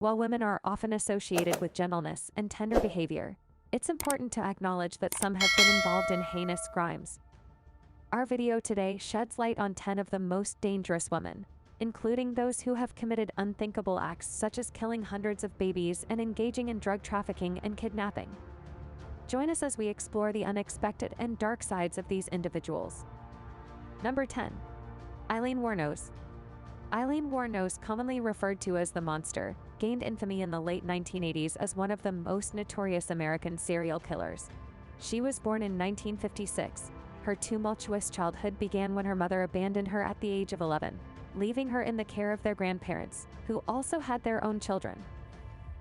While women are often associated with gentleness and tender behavior, it's important to acknowledge that some have been involved in heinous crimes. Our video today sheds light on 10 of the most dangerous women, including those who have committed unthinkable acts such as killing hundreds of babies and engaging in drug trafficking and kidnapping. Join us as we explore the unexpected and dark sides of these individuals. Number 10. Aileen Wuornos. Aileen Wuornos, commonly referred to as the Monster, gained infamy in the late 1980s as one of the most notorious American serial killers. She was born in 1956. Her tumultuous childhood began when her mother abandoned her at the age of 11, leaving her in the care of their grandparents, who also had their own children.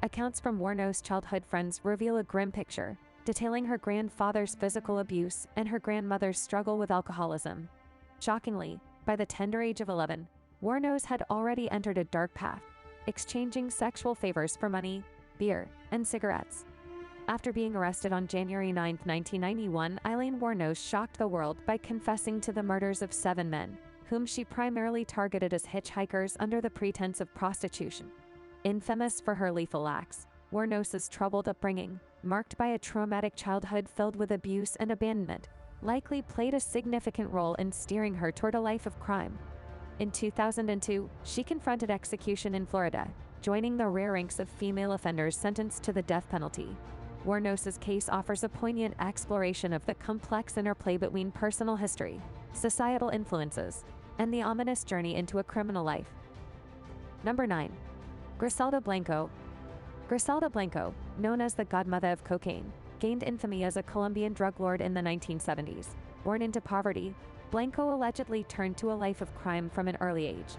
Accounts from Wuornos' childhood friends reveal a grim picture, detailing her grandfather's physical abuse and her grandmother's struggle with alcoholism. Shockingly, by the tender age of 11, Wuornos had already entered a dark path, exchanging sexual favors for money, beer, and cigarettes. After being arrested on January 9, 1991, Aileen Wuornos shocked the world by confessing to the murders of 7 men, whom she primarily targeted as hitchhikers under the pretense of prostitution. Infamous for her lethal acts, Wuornos' troubled upbringing, marked by a traumatic childhood filled with abuse and abandonment, likely played a significant role in steering her toward a life of crime. In 2002, she confronted execution in Florida, joining the rare ranks of female offenders sentenced to the death penalty. Wuornos' case offers a poignant exploration of the complex interplay between personal history, societal influences, and the ominous journey into a criminal life. Number 9. Griselda Blanco. Griselda Blanco, known as the godmother of cocaine, gained infamy as a Colombian drug lord in the 1970s. Born into poverty, Blanco allegedly turned to a life of crime from an early age.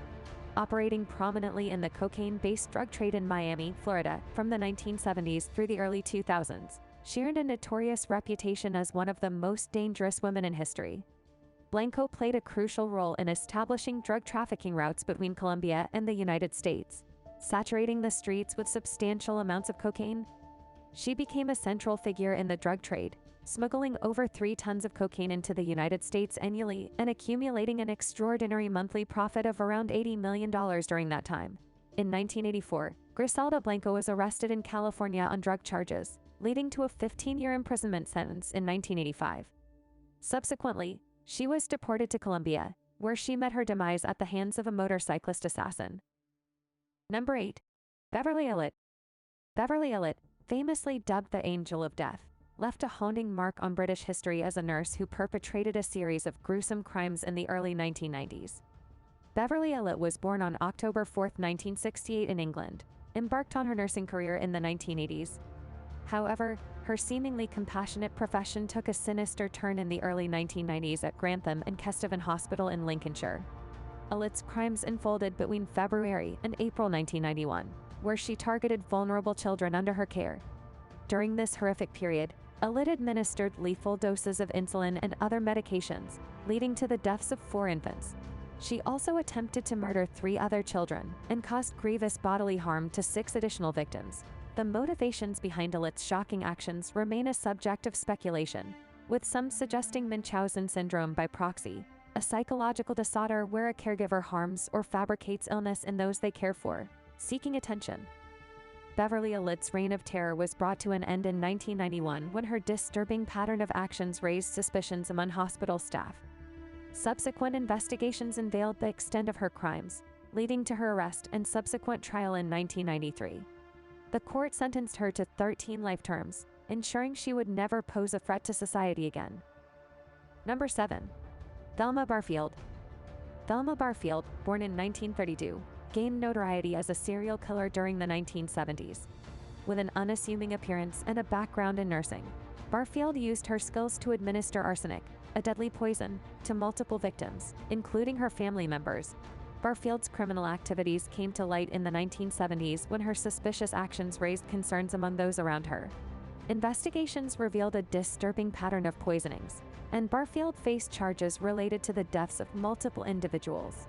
Operating prominently in the cocaine-based drug trade in Miami, Florida, from the 1970s through the early 2000s, she earned a notorious reputation as one of the most dangerous women in history. Blanco played a crucial role in establishing drug trafficking routes between Colombia and the United States, saturating the streets with substantial amounts of cocaine. She became a central figure in the drug trade, smuggling over 3 tons of cocaine into the United States annually and accumulating an extraordinary monthly profit of around $80 million during that time. In 1984, Griselda Blanco was arrested in California on drug charges, leading to a 15-year imprisonment sentence in 1985. Subsequently, she was deported to Colombia, where she met her demise at the hands of a motorcyclist assassin. Number 8. Beverly Allitt. Beverly Allitt, famously dubbed the Angel of Death, left a haunting mark on British history as a nurse who perpetrated a series of gruesome crimes in the early 1990s. Beverly Allitt was born on October 4, 1968 in England, embarked on her nursing career in the 1980s. However, her seemingly compassionate profession took a sinister turn in the early 1990s at Grantham and Kesteven Hospital in Lincolnshire. Allitt's crimes unfolded between February and April 1991, where she targeted vulnerable children under her care. During this horrific period, Allitt administered lethal doses of insulin and other medications, leading to the deaths of 4 infants. She also attempted to murder 3 other children and caused grievous bodily harm to 6 additional victims. The motivations behind Allitt's shocking actions remain a subject of speculation, with some suggesting Munchausen syndrome by proxy, a psychological disorder where a caregiver harms or fabricates illness in those they care for, seeking attention. Beverly Allitt's reign of terror was brought to an end in 1991 when her disturbing pattern of actions raised suspicions among hospital staff. Subsequent investigations unveiled the extent of her crimes, leading to her arrest and subsequent trial in 1993. The court sentenced her to 13 life terms, ensuring she would never pose a threat to society again. Number 7. Velma Barfield. Velma Barfield, born in 1932, gained notoriety as a serial killer during the 1970s. With an unassuming appearance and a background in nursing, Barfield used her skills to administer arsenic, a deadly poison, to multiple victims, including her family members. Barfield's criminal activities came to light in the 1970s when her suspicious actions raised concerns among those around her. Investigations revealed a disturbing pattern of poisonings, and Barfield faced charges related to the deaths of multiple individuals.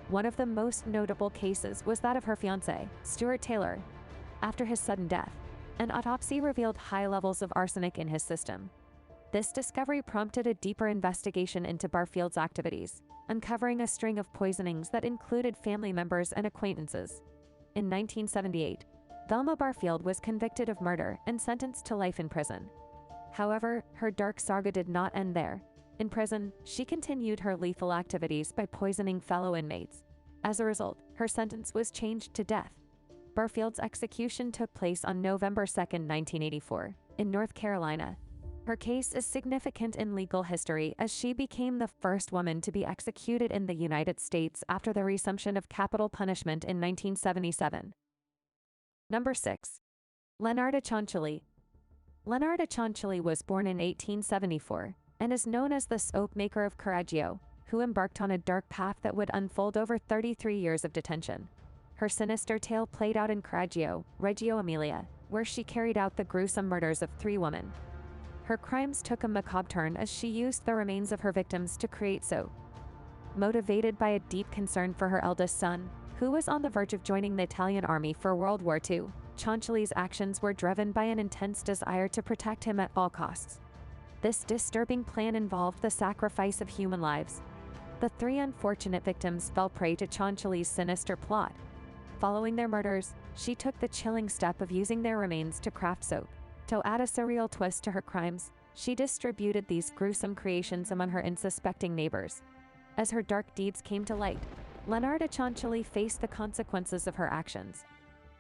One of the most notable cases was that of her fiancé, Stuart Taylor. After his sudden death, an autopsy revealed high levels of arsenic in his system. This discovery prompted a deeper investigation into Barfield's activities, uncovering a string of poisonings that included family members and acquaintances. In 1978, Velma Barfield was convicted of murder and sentenced to life in prison. However, her dark saga did not end there. In prison, she continued her lethal activities by poisoning fellow inmates. As a result, her sentence was changed to death. Barfield's execution took place on November 2, 1984, in North Carolina. Her case is significant in legal history as she became the first woman to be executed in the United States after the resumption of capital punishment in 1977. Number 6. Leonarda Cianciulli. Leonarda Cianciulli was born in 1874 and is known as the soap maker of Correggio, who embarked on a dark path that would unfold over 33 years of detention. Her sinister tale played out in Correggio, Reggio Emilia, where she carried out the gruesome murders of 3 women. Her crimes took a macabre turn as she used the remains of her victims to create soap. Motivated by a deep concern for her eldest son, who was on the verge of joining the Italian army for World War II, Cianciulli's actions were driven by an intense desire to protect him at all costs. This disturbing plan involved the sacrifice of human lives. The 3 unfortunate victims fell prey to Cianciulli's sinister plot. Following their murders, she took the chilling step of using their remains to craft soap. To add a surreal twist to her crimes, she distributed these gruesome creations among her unsuspecting neighbors. As her dark deeds came to light, Leonarda Cianciulli faced the consequences of her actions.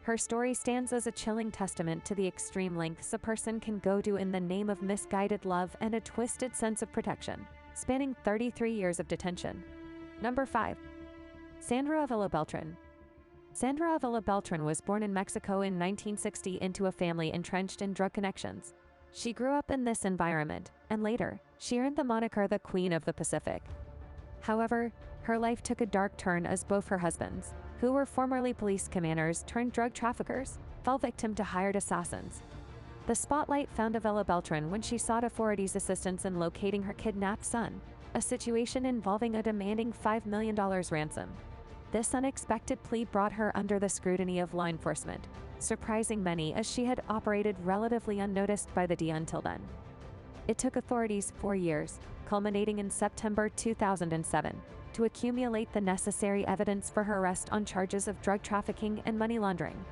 Her story stands as a chilling testament to the extreme lengths a person can go to in the name of misguided love and a twisted sense of protection, spanning 33 years of detention. Number 5. Sandra Ávila Beltrán. Sandra Ávila Beltrán was born in Mexico in 1960 into a family entrenched in drug connections. She grew up in this environment, and later, she earned the moniker the Queen of the Pacific. However, her life took a dark turn as both her husbands, who were formerly police commanders turned drug traffickers, fell victim to hired assassins. The spotlight found Ávila Beltrán when she sought authorities' assistance in locating her kidnapped son, a situation involving a demanding $5 million ransom. This unexpected plea brought her under the scrutiny of law enforcement, surprising many as she had operated relatively unnoticed by the DEA until then. It took authorities 4 years, culminating in September 2007, to accumulate the necessary evidence for her arrest on charges of drug trafficking and money laundering.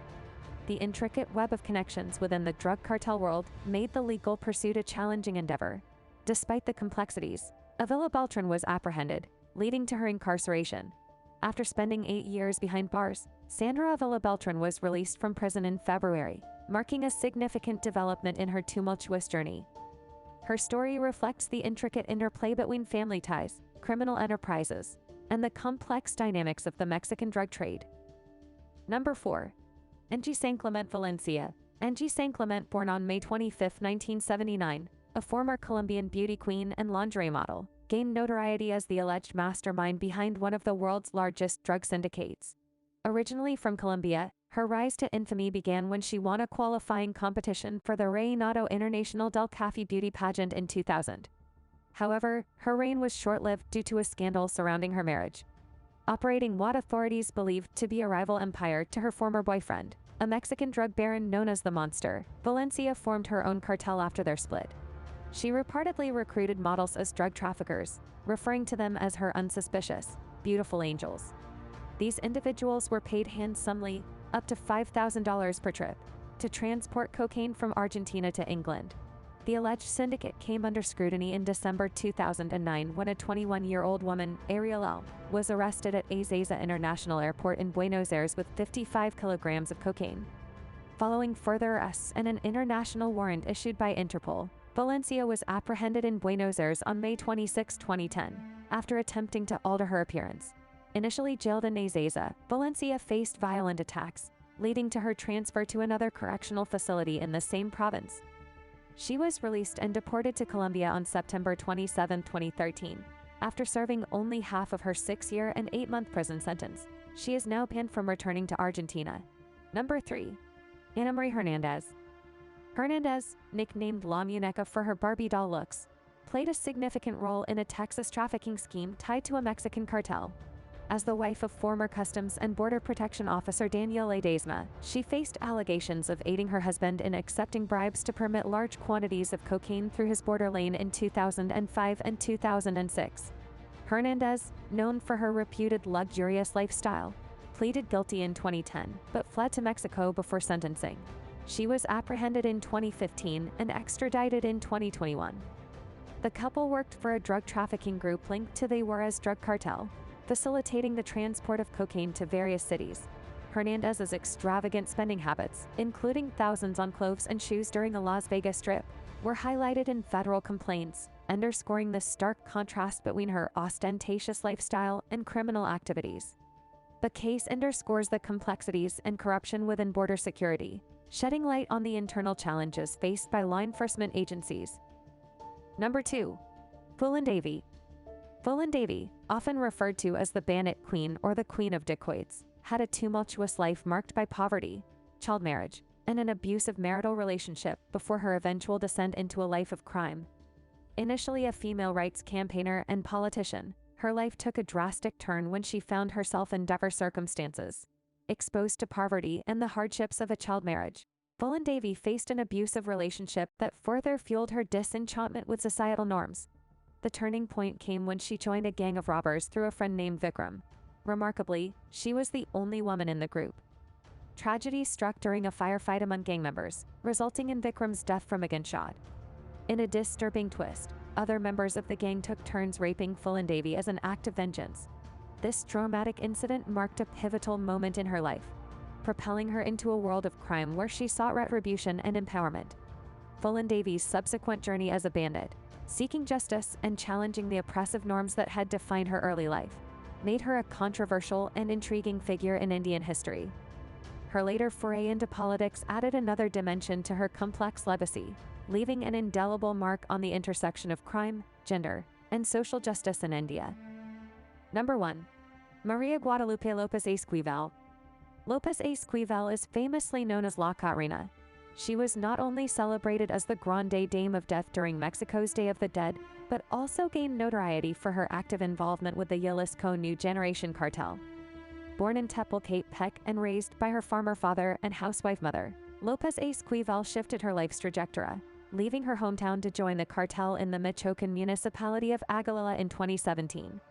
The intricate web of connections within the drug cartel world made the legal pursuit a challenging endeavor. Despite the complexities, Ávila Beltrán was apprehended, leading to her incarceration. After spending 8 years behind bars, Sandra Ávila Beltrán was released from prison in February, marking a significant development in her tumultuous journey. Her story reflects the intricate interplay between family ties, criminal enterprises, and the complex dynamics of the Mexican drug trade. Number 4. Angie Sanclemente Valencia. Angie Sanclemente, born on May 25, 1979, a former Colombian beauty queen and lingerie model, gained notoriety as the alleged mastermind behind one of the world's largest drug syndicates. Originally from Colombia, her rise to infamy began when she won a qualifying competition for the Reinado International del Café beauty pageant in 2000. However, her reign was short-lived due to a scandal surrounding her marriage. Operating what authorities believed to be a rival empire to her former boyfriend, a Mexican drug baron known as the Monster, Valencia formed her own cartel after their split. She reportedly recruited models as drug traffickers, referring to them as her unsuspicious, beautiful angels. These individuals were paid handsomely, up to $5,000 per trip, to transport cocaine from Argentina to England. The alleged syndicate came under scrutiny in December 2009 when a 21-year-old woman, Ariel, was arrested at Ezeiza International Airport in Buenos Aires with 55 kilograms of cocaine. Following further arrests and an international warrant issued by Interpol, Valencia was apprehended in Buenos Aires on May 26, 2010, after attempting to alter her appearance. Initially jailed in Ezeiza, Valencia faced violent attacks, leading to her transfer to another correctional facility in the same province. She was released and deported to Colombia on September 27, 2013. After serving only half of her 6-year and 8-month prison sentence, she is now banned from returning to Argentina. Number 3. Marie Hernandez. Hernandez, nicknamed La Muñeca for her Barbie doll looks, played a significant role in a Texas trafficking scheme tied to a Mexican cartel. As the wife of former Customs and Border Protection Officer Daniel Ledesma, she faced allegations of aiding her husband in accepting bribes to permit large quantities of cocaine through his border lane in 2005 and 2006. Hernandez, known for her reputed luxurious lifestyle, pleaded guilty in 2010, but fled to Mexico before sentencing. She was apprehended in 2015 and extradited in 2021. The couple worked for a drug trafficking group linked to the Juarez drug cartel, facilitating the transport of cocaine to various cities. Hernandez's extravagant spending habits, including thousands on clothes and shoes during the Las Vegas Strip, were highlighted in federal complaints, underscoring the stark contrast between her ostentatious lifestyle and criminal activities. The case underscores the complexities and corruption within border security, shedding light on the internal challenges faced by law enforcement agencies. Number 2. Phoolan Devi. Phoolan Devi, often referred to as the Bandit Queen or the Queen of Dacoits, had a tumultuous life marked by poverty, child marriage, and an abusive marital relationship before her eventual descent into a life of crime. Initially a female rights campaigner and politician, her life took a drastic turn when she found herself in dire circumstances. Exposed to poverty and the hardships of a child marriage, Phoolan Devi faced an abusive relationship that further fueled her disenchantment with societal norms. The turning point came when she joined a gang of robbers through a friend named Vikram. Remarkably, she was the only woman in the group. Tragedy struck during a firefight among gang members, resulting in Vikram's death from a gunshot. In a disturbing twist, other members of the gang took turns raping Phoolan Devi as an act of vengeance. This traumatic incident marked a pivotal moment in her life, propelling her into a world of crime where she sought retribution and empowerment. Phoolan Devi's subsequent journey as a bandit, seeking justice and challenging the oppressive norms that had defined her early life, made her a controversial and intriguing figure in Indian history. Her later foray into politics added another dimension to her complex legacy, leaving an indelible mark on the intersection of crime, gender, and social justice in India. Number 1. María Guadalupe López Esquivel. López Esquivel is famously known as La Catrina. She was not only celebrated as the Grande Dame of Death during Mexico's Day of the Dead, but also gained notoriety for her active involvement with the Jalisco New Generation cartel. Born in Tepalcatepec and raised by her farmer father and housewife mother, López Esquivel shifted her life's trajectory, leaving her hometown to join the cartel in the Michoacan municipality of Ávila in 2017.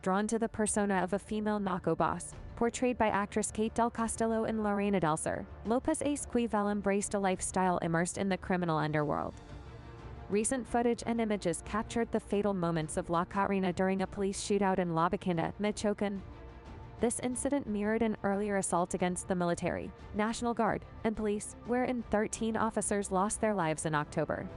Drawn to the persona of a female narco boss, portrayed by actress Kate Del Castillo and Lorena Del Sur, López Esquivel embraced a lifestyle immersed in the criminal underworld. Recent footage and images captured the fatal moments of La Catrina during a police shootout in La Bacanda, Michoacan. This incident mirrored an earlier assault against the military, National Guard, and police, wherein 13 officers lost their lives in October.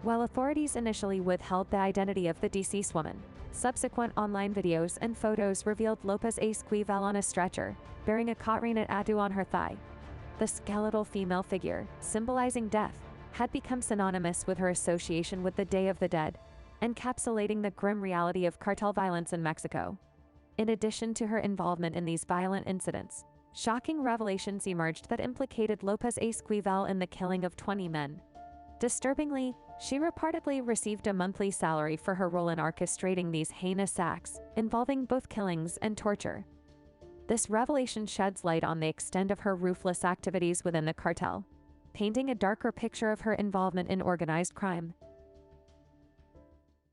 While authorities initially withheld the identity of the deceased woman, subsequent online videos and photos revealed López Esquivel on a stretcher, bearing a Catrina tattoo on her thigh. The skeletal female figure, symbolizing death, had become synonymous with her association with the Day of the Dead, encapsulating the grim reality of cartel violence in Mexico. In addition to her involvement in these violent incidents, shocking revelations emerged that implicated López Esquivel in the killing of 20 men. Disturbingly, she reportedly received a monthly salary for her role in orchestrating these heinous acts, involving both killings and torture. This revelation sheds light on the extent of her ruthless activities within the cartel, painting a darker picture of her involvement in organized crime